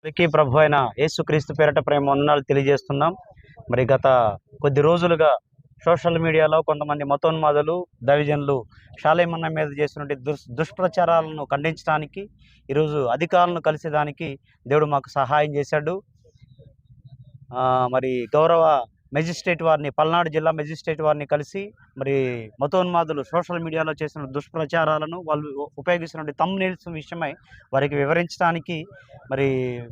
అందరికీ ప్రభు అయిన యేసుక్రీస్తు పేరట ప్రేమ వందనాలు తెలియజేస్తున్నాం. మరి గత కొద్ది రోజులుగా సోషల్ మీడియాలో కొంతమంది మతోన్మాదులు దైవజనులు షాలేమన్న మీద చేసినటువంటి దుష్ప్రచారాలను ఖండించడానికి ఈరోజు అధికారులను కలిసేదానికి దేవుడు మాకు సహాయం చేశాడు. మరి గౌరవ మెజిస్ట్రేట్ వారిని, పల్నాడు జిల్లా మెజిస్ట్రేట్ వారిని కలిసి మరి మతోన్మాదులు సోషల్ మీడియాలో చేసిన దుష్ప్రచారాలను, వాళ్ళు ఉపయోగిస్తున్న థంబ్నెయిల్స్ విషయమై వారికి వివరించడానికి మరి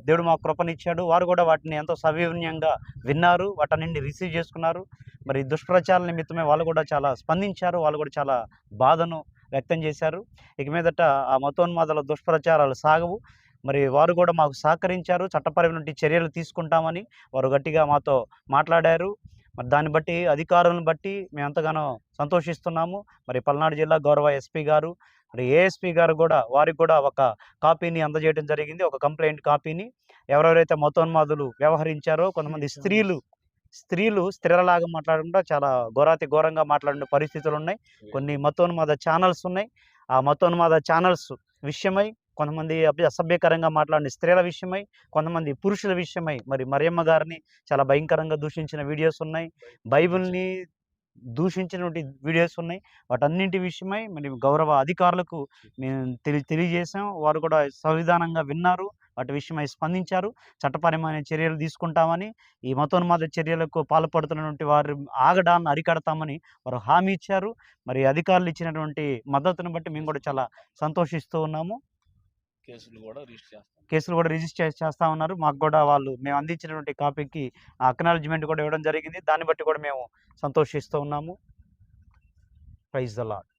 దేవుడు మాకు కృపనిచ్చాడు. వారు కూడా వాటిని ఎంతో సవినయంగా విన్నారు, వాటన్నింటిని రిసీవ్ చేసుకున్నారు. మరి దుష్ప్రచారాల నిమిత్తమే వాళ్ళు కూడా చాలా స్పందించారు, వాళ్ళు కూడా చాలా బాధను వ్యక్తం చేశారు. ఇక మీదట ఆ మతోన్మాదుల దుష్ప్రచారాలు సాగవు. మరి వారు కూడా మాకు సహకరించారు, చట్టపరమైన చర్యలు తీసుకుంటామని వారు గట్టిగా మాతో మాట్లాడారు. మరి దాన్ని బట్టి, అధికారులను బట్టి మేము ఎంతగానో సంతోషిస్తున్నాము. మరి పల్నాడు జిల్లా గౌరవ ఎస్పీ గారు, మరి ఏఎస్పీ గారు కూడా వారికి కూడా ఒక కాపీని అందజేయడం జరిగింది, ఒక కంప్లైంట్ కాపీని. ఎవరెవరైతే మతోన్మాదులు వ్యవహరించారో, కొంతమంది స్త్రీలలాగా మాట్లాడకుండా చాలా ఘోరంగా మాట్లాడిన పరిస్థితులు ఉన్నాయి. కొన్ని మతోన్మాద ఛానల్స్ ఉన్నాయి. ఆ మతోన్మాద ఛానల్స్ విషయమై కొంతమంది అసభ్యకరంగా మాట్లాడిన స్త్రీల విషయమై, కొంతమంది పురుషుల విషయమై మరి మరియమ్మ గారిని చాలా భయంకరంగా దూషించిన వీడియోస్ ఉన్నాయి, బైబిల్ని దూషించినటువంటి వీడియోస్ ఉన్నాయి. వాటన్నింటి విషయమై మరి గౌరవ అధికారులకు మేము తెలియజేసాం. వారు కూడా సంవిధానంగా విన్నారు, వాటి విషయమై స్పందించారు. చట్టపరమైన చర్యలు తీసుకుంటామని, ఈ మతోన్మాద చర్యలకు పాల్పడుతున్నటువంటి వారు ఆగడాన్ని అరికడతామని వారు హామీ ఇచ్చారు. మరి అధికారులు ఇచ్చినటువంటి మద్దతును బట్టి మేము కూడా చాలా సంతోషిస్తూ ఉన్నాము. కేసులు కూడా రిజిస్టర్ చేస్తా ఉన్నారు. మాకు కూడా మేము అందించినటువంటి కాపీకి అక్నాలెడ్జ్మెంట్ కూడా ఇవ్వడం జరిగింది. దాన్ని బట్టి కూడా మేము సంతోషిస్తూ ఉన్నాము. Praise the lord.